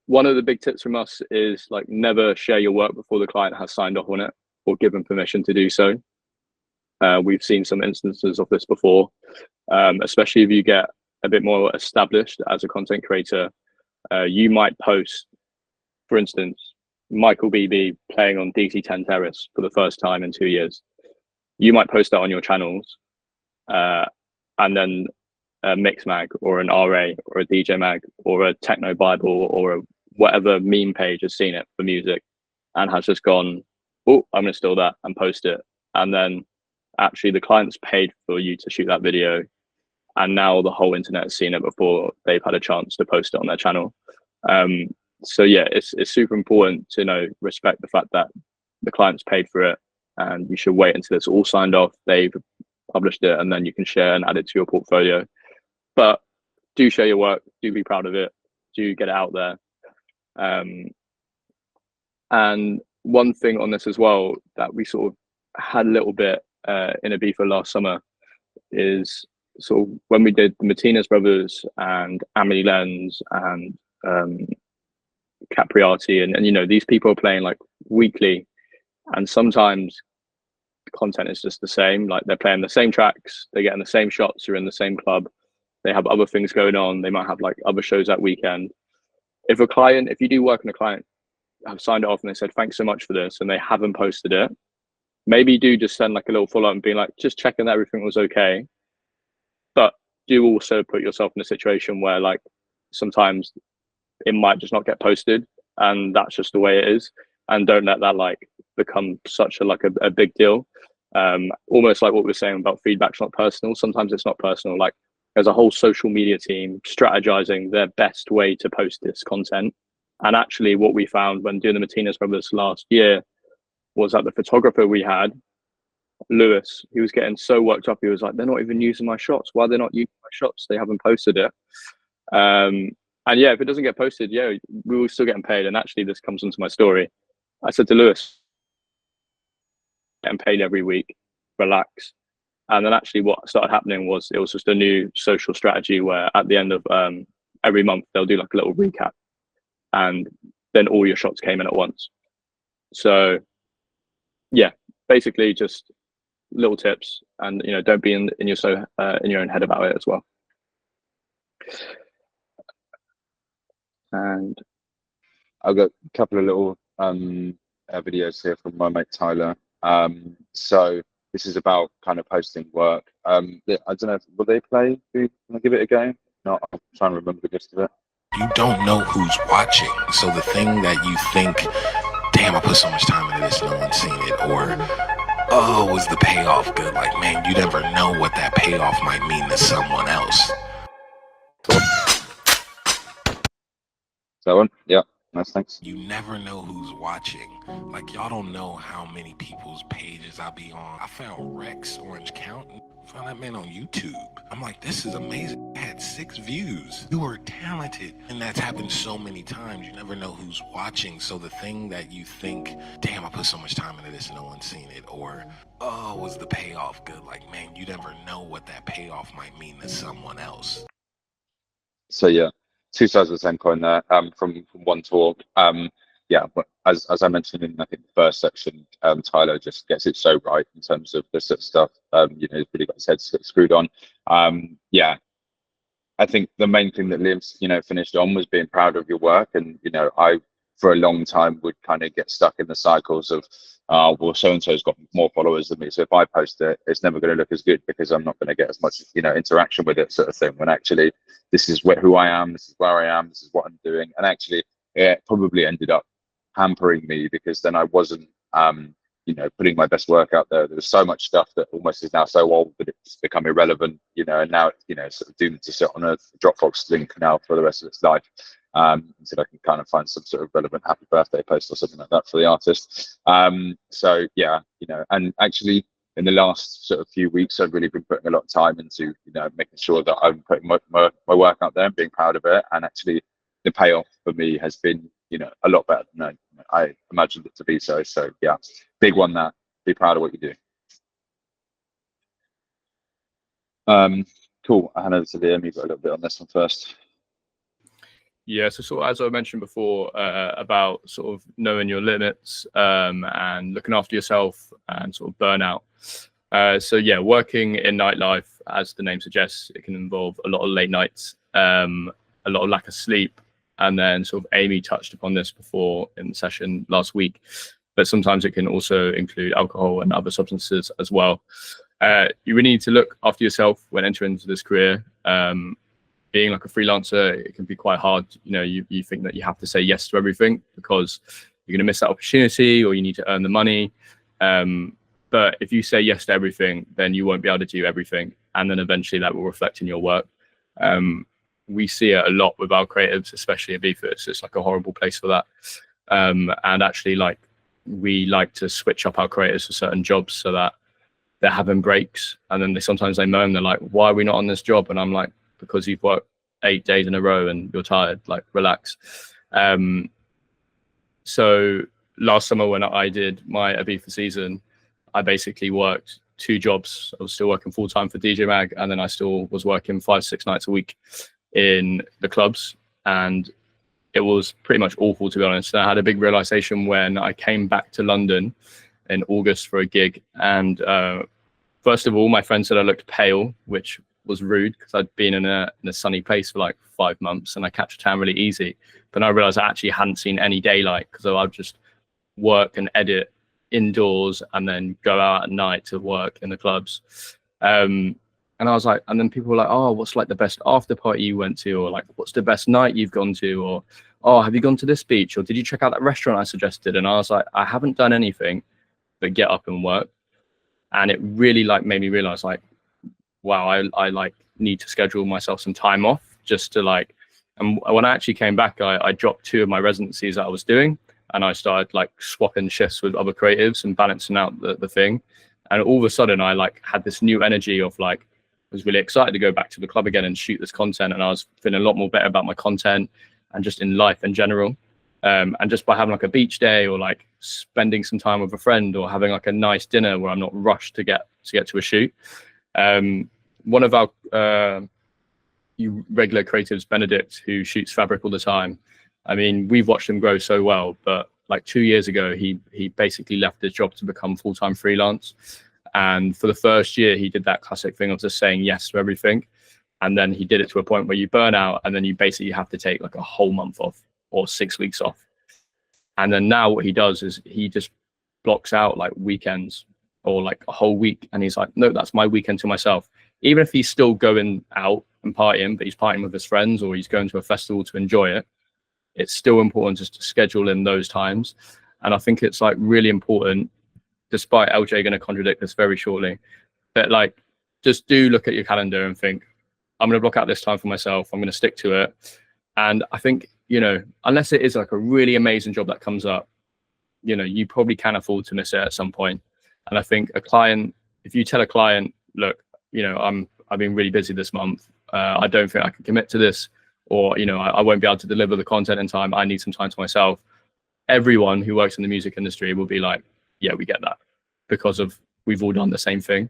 One of the big tips from us is like never share your work before the client has signed off on it or given permission to do so. We've seen some instances of this before, especially if you get a bit more established as a content creator. You might post, for instance, Michael BB playing on DC10 Terrace for the first time in 2 years. You might post that on your channels, and then a Mix Mag or an RA or a DJ Mag or a Techno Bible or whatever meme page has seen it for music and has just gone, oh, I'm going to steal that and post it. And then actually the client's paid for you to shoot that video, and now the whole internet has seen it before they've had a chance to post it on their channel. So yeah, it's super important to respect the fact that the client's paid for it, and you should wait until it's all signed off, they've published it, and then you can share and add it to your portfolio. But do share your work, do be proud of it, do get it out there. And one thing on this as well that we sort of had a little bit in Ibiza last summer is sort of when we did the Martinez brothers and Amelie Lenz and Capriati, and these people are playing like weekly, and sometimes content is just the same. Like they're playing the same tracks, they're getting the same shots, you're in the same club, they have other things going on, they might have like other shows that weekend. If you do work on a client, have signed it off and they said thanks so much for this, and they haven't posted it, maybe do just send like a little follow-up and be like, just checking that everything was okay. But do also put yourself in a situation where like sometimes it might just not get posted, and that's just the way it is. And don't let that like become such a big deal. Almost like what we were saying about feedback's not personal. Sometimes it's not personal. Like there's a whole social media team strategizing their best way to post this content. And actually what we found when doing the Martinez brothers last year was that the photographer we had, Lewis, he was getting so worked up. He was like, they're not even using my shots. Why are they not using my shots? They haven't posted it. And yeah, if it doesn't get posted, yeah, we will still getting paid. And actually this comes into my story. I said to Lewis, getting paid every week, relax. And then actually what started happening was it was just a new social strategy where at the end of every month, they'll do like a little recap, and then all your shots came in at once. So yeah, basically just little tips, and don't be in your own head about it as well. And I've got a couple of little videos here from my mate Tyler. So this is about kind of posting work. I don't know, will they play? Can I give it a go? No, I'm trying to remember the gist of it. You don't know who's watching, so the thing that you think, damn, I put so much time into this, no one's seen it, or oh, was the payoff good? Like, man, you never know what that payoff might mean to someone else. that one. Yeah, nice, thanks. You never know who's watching. Like, y'all don't know how many people's pages I be on. I found Rex Orange County. Found that man on YouTube. I'm like, this is amazing. I had 6 views. You are talented. And that's happened so many times. You never know who's watching. So the thing that you think, damn, I put so much time into this and no one's seen it. Or, oh, was the payoff good? Like, man, you never know what that payoff might mean to someone else. So yeah, 2 sides of the same coin there. From one talk. Yeah, but as I mentioned in I think the first section, Tyler just gets it so right in terms of this sort of stuff. You know, he's really got his head screwed on. Yeah, I think the main thing that Liam's, you know, finished on was being proud of your work. And, you know, I, for a long time, would kind of get stuck in the cycles of, well, so-and-so's got more followers than me. So if I post it, it's never going to look as good because I'm not going to get as much, you know, interaction with it sort of thing. When actually, this is who I am, this is where I am, this is what I'm doing. And actually, it probably ended up hampering me because then I wasn't, you know, putting my best work out there. There was so much stuff that almost is now so old that it's become irrelevant, you know, and now, you know, sort of doomed to sit on a Dropbox link now for the rest of its life. Until I can kind of find some sort of relevant happy birthday post or something like that for the artist. So yeah, you know, and actually in the last sort of few weeks, I've really been putting a lot of time into, you know, making sure that I'm putting my work out there and being proud of it. And actually the payoff for me has been, you know, a lot better than I imagined it to be. So yeah, big one that be proud of what you do. Cool. I hand over to Liam. You've got a little bit on this one first. Yeah, so sort of as I mentioned before about sort of knowing your limits and looking after yourself and sort of burnout. So yeah, working in nightlife, as the name suggests, it can involve a lot of late nights, a lot of lack of sleep, and then sort of Amy touched upon this before in the session last week, but sometimes it can also include alcohol and other substances as well. You really need to look after yourself when entering into this career. Being like a freelancer, it can be quite hard. You know, you think that you have to say yes to everything because you're going to miss that opportunity or you need to earn the money. But if you say yes to everything, then you won't be able to do everything. And then eventually that will reflect in your work. We see it a lot with our creatives, especially Ibiza. It's like a horrible place for that. And actually, like, we like to switch up our creators for certain jobs so that they're having breaks. And then sometimes they moan, they're like, why are we not on this job? And I'm like, because you've worked 8 days in a row and you're tired, like, relax. So last summer when I did my Ibiza season, I basically worked 2 jobs. I was still working full time for DJ Mag, and then I still was working 5-6 nights a week in the clubs. And it was pretty much awful, to be honest. And I had a big realization when I came back to London in August for a gig. And first of all, my friend said I looked pale, which was rude because I'd been in a sunny place for like 5 months and I captured tan really easy. But I realized I actually hadn't seen any daylight because I'd just work and edit indoors and then go out at night to work in the clubs. And I was like, and then people were like, oh, what's like the best after party you went to? Or like, what's the best night you've gone to? Or, oh, have you gone to this beach? Or did you check out that restaurant I suggested? And I was like, I haven't done anything but get up and work. And it really like made me realize like, wow, I like need to schedule myself some time off just to like, and when I actually came back, I dropped 2 of my residencies that I was doing and I started like swapping shifts with other creatives and balancing out the thing. And all of a sudden I like had this new energy of like, I was really excited to go back to the club again and shoot this content. And I was feeling a lot more better about my content and just in life in general. And just by having like a beach day or like spending some time with a friend or having like a nice dinner where I'm not rushed to get to a shoot. One of our regular creatives, Benedict, who shoots fabric all the time. I mean, we've watched him grow so well, but like 2 years ago, he basically left his job to become full-time freelance. And for the first year, he did that classic thing of just saying yes to everything. And then he did it to a point where you burn out and then you basically have to take like a whole month off or 6 weeks off. And then now what he does is he just blocks out like weekends or like a whole week. And he's like, no, that's my weekend to myself. Even if he's still going out and partying, but he's partying with his friends or he's going to a festival to enjoy it, it's still important just to schedule in those times. And I think it's like really important, despite LJ going to contradict this very shortly, that like just do look at your calendar and think, I'm going to block out this time for myself. I'm going to stick to it. And I think you know, unless it is like a really amazing job that comes up, you know, you probably can afford to miss it at some point. And I think a client, if you tell a client, look, you know, I've been really busy this month, I don't think I can commit to this, or, you know, I won't be able to deliver the content in time, I need some time to myself. Everyone who works in the music industry will be like, yeah, we get that, because of we've all done the same thing.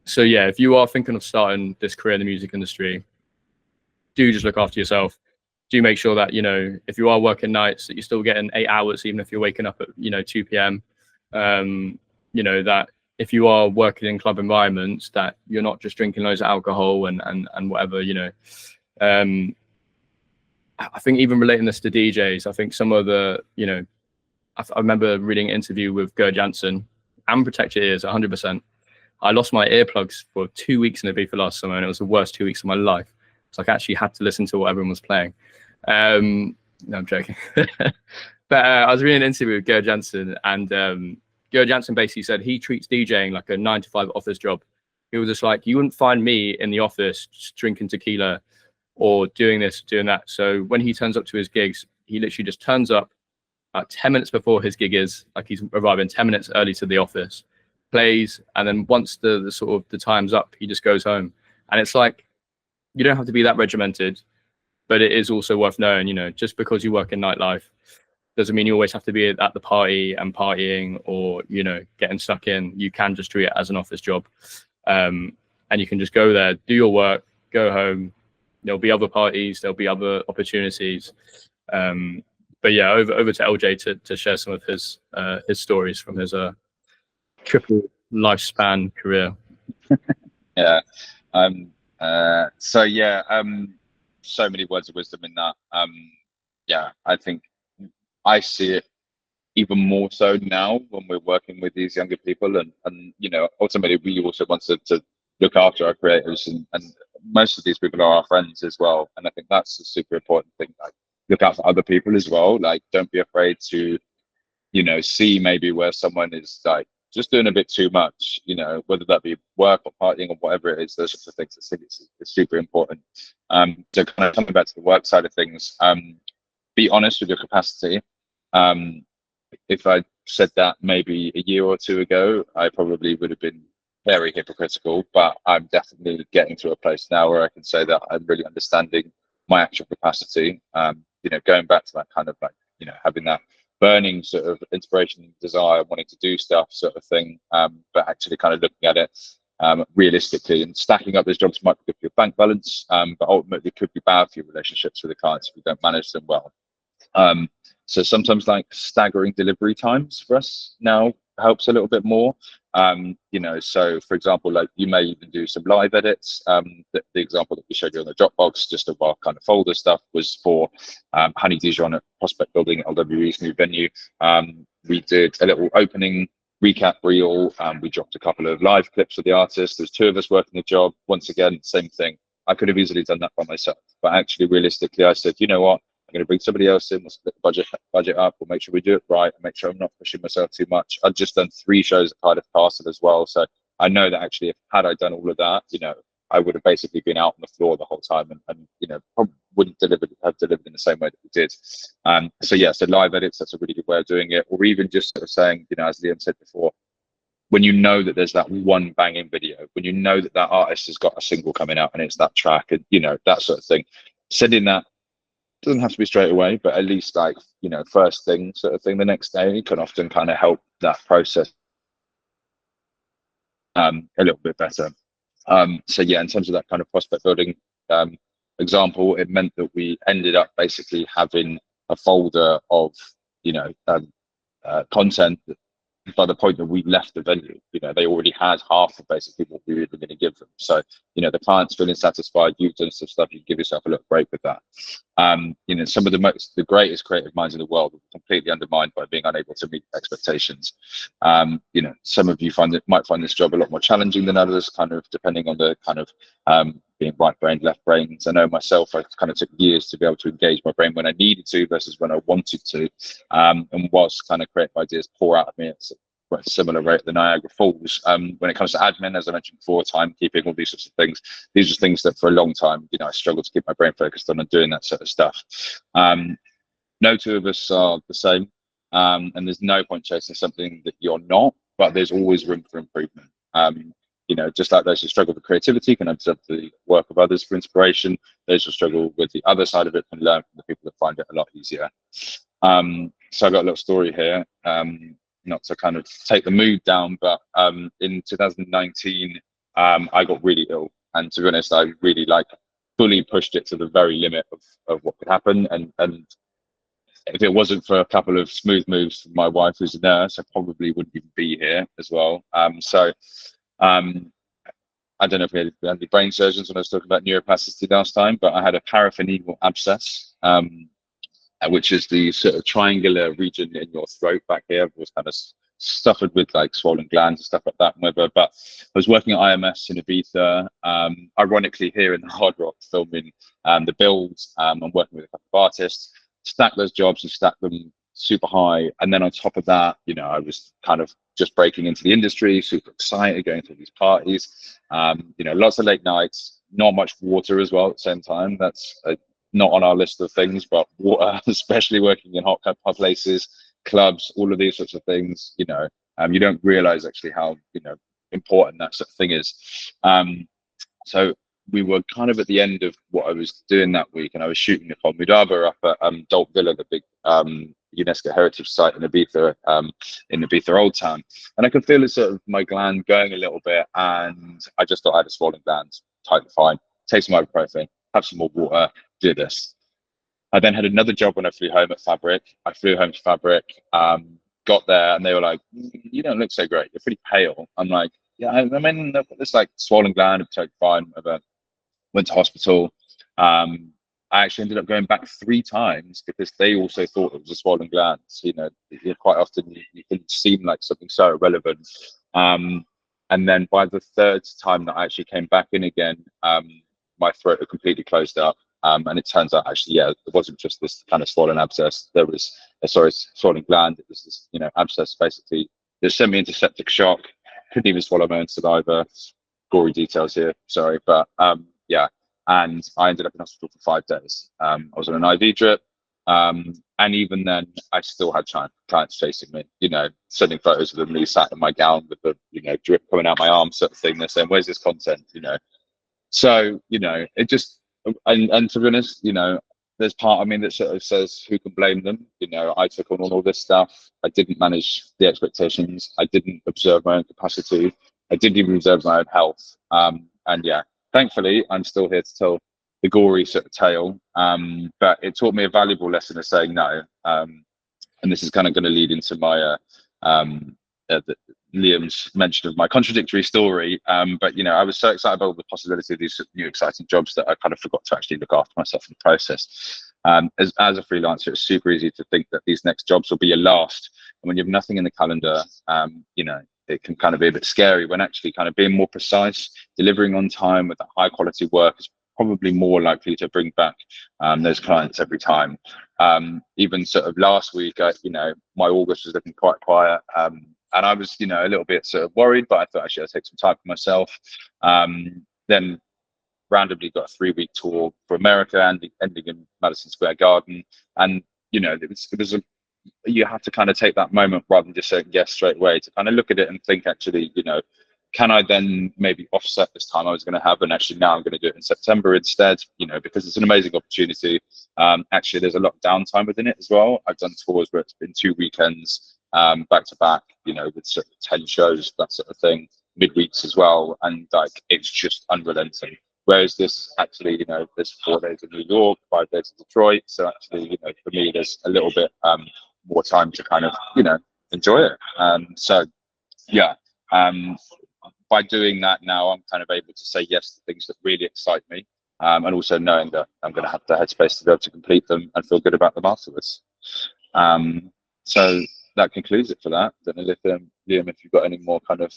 So yeah, if you are thinking of starting this career in the music industry, do just look after yourself. Do make sure that, you know, if you are working nights, that you're still getting 8 hours, even if you're waking up at, you know, 2 p.m. You know, that if you are working in club environments, that you're not just drinking loads of alcohol and whatever, you know. I think even relating this to DJs, I think some of the, you know, I remember reading an interview with Gerd Jansen, and protect your ears 100%. I lost my earplugs for 2 weeks in Ibiza last summer, and it was the worst 2 weeks of my life. So I actually had to listen to what everyone was playing. No, I'm joking. But I was reading an interview with Gerd Jansen, and Gerd Jansen basically said he treats DJing like a 9-to-5 office job. He was just like, you wouldn't find me in the office just drinking tequila or doing this, doing that. So when he turns up to his gigs, he literally just turns up 10 minutes before his gig is, like he's arriving 10 minutes early to the office, plays, and then once the sort of the time's up, he just goes home. And it's like, you don't have to be that regimented, but it is also worth knowing, you know, just because you work in nightlife doesn't mean you always have to be at the party and partying, or, you know, getting stuck in. You can just treat it as an office job, and you can just go there, do your work, go home. There'll be other parties, there'll be other opportunities. But yeah, over to LJ to share some of his stories from his triple lifespan career. Yeah. So yeah, so many words of wisdom in that. Yeah, I think I see it even more so now when we're working with these younger people, and you know, ultimately we also want to look after our creators, and most of these people are our friends as well. And I think that's a super important thing. Like, look out for other people as well. Like, don't be afraid to, you know, see maybe where someone is like just doing a bit too much, you know, whether that be work or partying or whatever it is. Those sorts of things, I think it's super important. So kind of coming back to the work side of things, be honest with your capacity. If I said that maybe a year or two ago, I probably would have been very hypocritical, but I'm definitely getting to a place now where I can say that I'm really understanding my actual capacity. You know, going back to that kind of like, you know, having that burning sort of inspiration, desire, wanting to do stuff sort of thing, but actually kind of looking at it realistically, and stacking up those jobs might be good for your bank balance, but ultimately could be bad for your relationships with the clients if you don't manage them well. So sometimes like staggering delivery times for us now helps a little bit more. You know, so for example, like you may even do some live edits. The example that we showed you on the Dropbox, just of our kind of folder stuff, was for Honey Dijon at Prospect Building at LWE's new venue. We did a little opening recap reel. We dropped a couple of live clips of the artist. There's 2 of us working the job. Once again, same thing. I could have easily done that by myself, but actually realistically, I said, you know what? I'm going to bring somebody else in. We'll split the budget up. We'll make sure we do it right. And make sure I'm not pushing myself too much. I've just done 3 shows at Cardiff Castle as well, so I know that actually, if had I done all of that, you know, I would have basically been out on the floor the whole time, and you know, probably wouldn't have delivered in the same way that we did. So yeah, so live edits, that's a really good way of doing it. Or even just sort of saying, you know, as Liam said before, when you know that there's that one banging video, when you know that that artist has got a single coming out and it's that track, and you know, that sort of thing, sending that. Doesn't have to be straight away, but at least like, you know, first thing sort of thing the next day can often kind of help that process a little bit better. So yeah, in terms of that kind of prospect building example, it meant that we ended up basically having a folder of, you know, content that by the point that we left the venue, you know, they already had half of basically what we were going to give them. So, you know, the client's feeling satisfied, you've done some stuff, you give yourself a little break with that. You know, some of the greatest creative minds in the world were completely undermined by being unable to meet expectations. You know, some of you might find this job a lot more challenging than others, kind of depending on the kind of being right brain, left brains. I know myself, I kind of took years to be able to engage my brain when I needed to versus when I wanted to. And whilst kind of creative ideas pour out of me, it's quite a similar rate at the Niagara Falls. When it comes to admin, as I mentioned before, timekeeping, all these sorts of things, these are things that for a long time, I struggled to keep my brain focused on and doing that sort of stuff. No two of us are the same, and there's no point chasing something that you're not, but there's always room for improvement. Just like those who struggle with creativity can observe the work of others for inspiration, those who struggle with the other side of it can learn from the people that find it a lot easier. So I've got a little story here, not to kind of take the mood down, but in 2019, I got really ill. And to be honest, I really fully pushed it to the very limit of what could happen. And if it wasn't for a couple of smooth moves from my wife, who's a nurse, I probably wouldn't even be here as well. I don't know if we had any brain surgeons when I was talking about neuroplasticity last time, but I had a parapharyngeal abscess, which is the sort of triangular region in your throat back here. It was kind of suffered with swollen glands and stuff like that. But I was working at IMS in Ibiza, ironically here in the Hard Rock, filming the builds. I'm working with a couple of artists, stack those jobs and stack them super high. And then on top of that, I was kind of just breaking into the industry, super excited, going to these parties, lots of late nights, not much water as well at the same time. That's not on our list of things, but water, especially working in hot places, clubs, all of these sorts of things, you don't realize actually how, important that sort of thing is. So we were kind of at the end of what I was doing that week, and I was shooting the Formidable up at Dolt Villa, the big UNESCO heritage site in Ibiza Old Town. And I could feel it sort of my gland going a little bit, and I just thought I had a swollen gland, totally fine. Take some ibuprofen, have some more water, do this. I then had another job when I flew home at Fabric. I flew home to Fabric, got there, and they were like, "You don't look so great. You're pretty pale." I'm like, "Yeah, I mean, I've got this swollen gland, I'm totally fine." Went to hospital. I actually ended up going back 3 times because they also thought it was a swollen gland. So, quite often you can seem like something so irrelevant. And then by the 3rd time that I actually came back in again, my throat had completely closed up. And it turns out actually, it wasn't just this kind of swollen abscess. There was swollen gland. It was this, abscess basically. There's semi-interceptic shock. Couldn't even swallow my own saliva. Gory details here, sorry, but and I ended up in hospital for 5 days. I was on an IV drip, and even then, I still had clients chasing me, sending photos of me sat in my gown with the, drip coming out my arm, sort of thing. They're saying, "Where's this content?" So, it just, and to be honest, there's part of me that sort of says, who can blame them? I took on all this stuff. I didn't manage the expectations. I didn't observe my own capacity. I didn't even observe my own health. Thankfully, I'm still here to tell the gory sort of tale. But it taught me a valuable lesson of saying no. And this is kind of going to lead into my Liam's mention of my contradictory story. But I was so excited about the possibility of these new exciting jobs that I kind of forgot to actually look after myself in the process. As a freelancer, it's super easy to think that these next jobs will be your last. And when you have nothing in the calendar, it can kind of be a bit scary, when actually kind of being more precise, delivering on time with that high quality work is probably more likely to bring back those clients every time. Even sort of last week, my August was looking quite quiet. And I was, a little bit sort of worried, but I thought actually I'd take some time for myself. Then randomly got a 3-week tour for America, and ending in Madison Square Garden. And, you have to kind of take that moment rather than just saying yes straight away, to kind of look at it and think, actually, can I then maybe offset this time I was going to have, and actually now I'm going to do it in September instead, because it's an amazing opportunity. Actually, there's a lot of downtime within it as well. I've done tours where it's been 2 weekends back to back, with sort of 10 shows, that sort of thing, midweeks as well. And it's just unrelenting. Whereas this actually, there's 4 days in New York, 5 days in Detroit. So actually, for me, there's a little bit more time to kind of, enjoy it. By doing that now, I'm kind of able to say yes to things that really excite me, and also knowing that I'm going to have the headspace to be able to complete them and feel good about them afterwards. So that concludes it for that. I don't know if Liam, if you've got any more kind of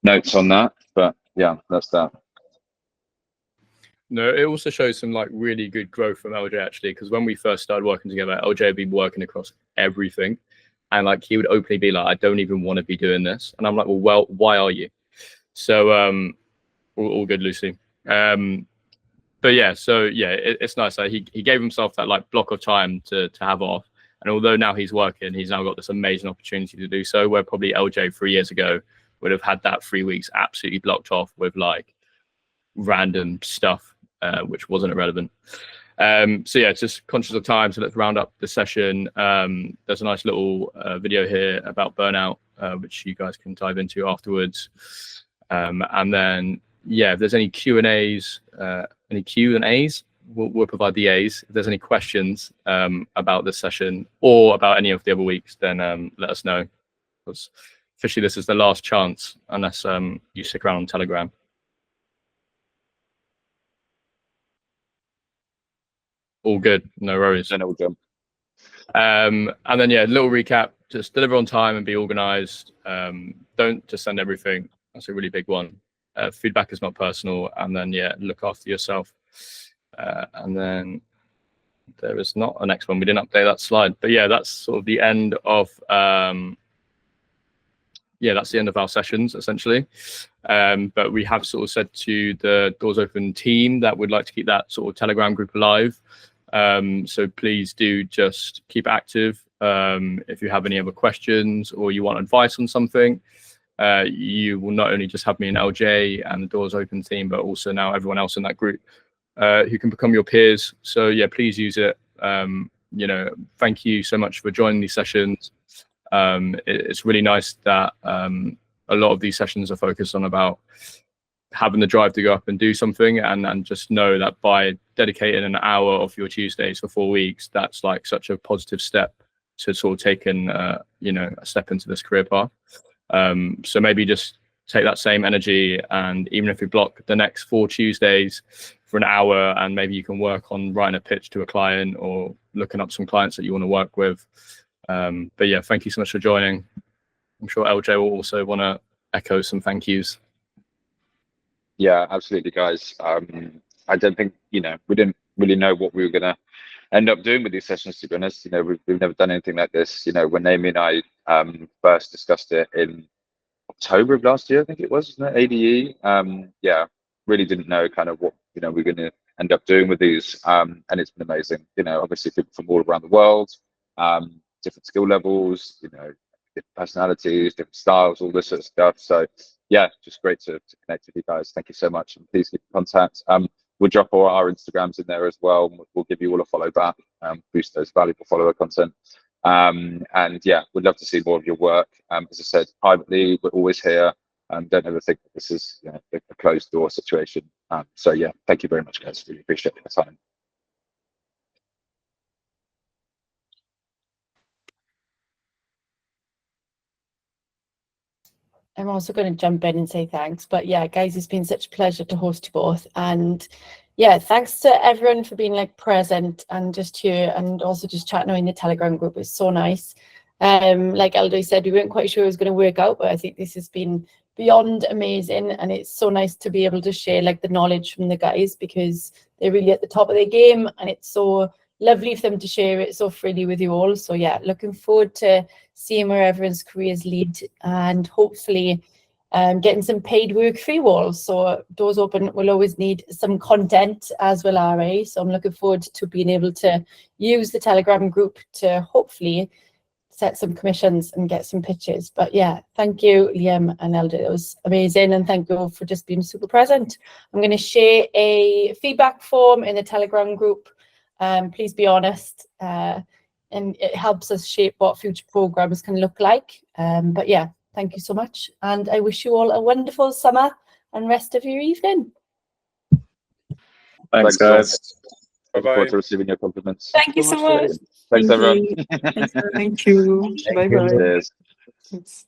notes on that, but yeah, that's that. No, it also shows some really good growth from LJ, actually, because when we first started working together, LJ had been working across everything. and like he would openly be like, I don't even want to be doing this. And I'm like, well, why are you? So all good, Lucy. But yeah, so yeah, it's nice. Like he gave himself that like block of time to have off. And although now he's working, he's now got this amazing opportunity to do so, where probably LJ 3 years ago would have had that 3 weeks absolutely blocked off with like random stuff, which wasn't irrelevant. So yeah, just conscious of time. So let's round up the session. There's a nice little video here about burnout, which you guys can dive into afterwards. And then, yeah, if there's any Q&As, we'll provide the A's. If there's any questions about this session or about any of the other weeks, then let us know. Because officially this is the last chance, unless you stick around on Telegram. All good, no worries. Then it will jump. And then, yeah, little recap, just deliver on time and be organized. Don't just send everything. That's a really big one. Feedback is not personal. And then, yeah, look after yourself. And then there is not a next one. We didn't update that slide. But yeah, that's sort of the end of that's the end of our sessions, essentially. But we have sort of said to the Doors Open team that we'd like to keep that sort of Telegram group alive. So please do just keep active. If you have any other questions or you want advice on something, you will not only just have me and LJ and the Doors Open team, but also now everyone else in that group who can become your peers. So yeah, please use it. Thank you so much for joining these sessions. It's really nice that a lot of these sessions are focused on about having the drive to go up and do something, and just know that by dedicating an hour of your Tuesdays for 4 weeks, that's like such a positive step to sort of taking a step into this career path. So maybe just take that same energy, and even if we block the next 4 Tuesdays for an hour, and maybe you can work on writing a pitch to a client or looking up some clients that you want to work with. But yeah, thank you so much for joining. I'm sure LJ will also want to echo some thank yous. Yeah, absolutely, guys. I don't think, we didn't really know what we were going to end up doing with these sessions, to be honest. We've never done anything like this. When Amy and I first discussed it in October of last year, I think it was, wasn't it? ADE. Really didn't know kind of what, we're going to end up doing with these. And it's been amazing. Obviously people from all around the world, different skill levels, different personalities, different styles, all this sort of stuff. So yeah, just great to connect with you guys. Thank you so much, and please keep in contact. We'll drop all our Instagrams in there as well. We'll give you all a follow back, boost those valuable follower content. And yeah, we'd love to see more of your work. As I said, privately, we're always here. Don't ever think that this is a closed door situation. So yeah, thank you very much, guys. Really appreciate your time. I'm also going to jump in and say thanks. But yeah, guys, it's been such a pleasure to host you both. And yeah, thanks to everyone for being present and just here, and also just chatting in the Telegram group. It's so nice. Like Aldo said, we weren't quite sure it was going to work out, but I think this has been beyond amazing. And it's so nice to be able to share the knowledge from the guys, because they're really at the top of their game, and it's so lovely for them to share it so freely with you all. So yeah, looking forward to seeing where everyone's careers lead, and hopefully getting some paid work for you all. So Doors Open will always need some content, as will RA. So I'm looking forward to being able to use the Telegram group to hopefully set some commissions and get some pitches. But yeah, thank you, Liam and Elder. It was amazing, and thank you all for just being super present. I'm going to share a feedback form in the Telegram group. Please be honest, and it helps us shape what future programs can look like. But yeah, thank you so much, and I wish you all a wonderful summer and rest of your evening. Thanks guys. Look forward to receiving your compliments. Thank you so much. Thanks, everyone. Thank you. Bye bye. Cheers. Thanks.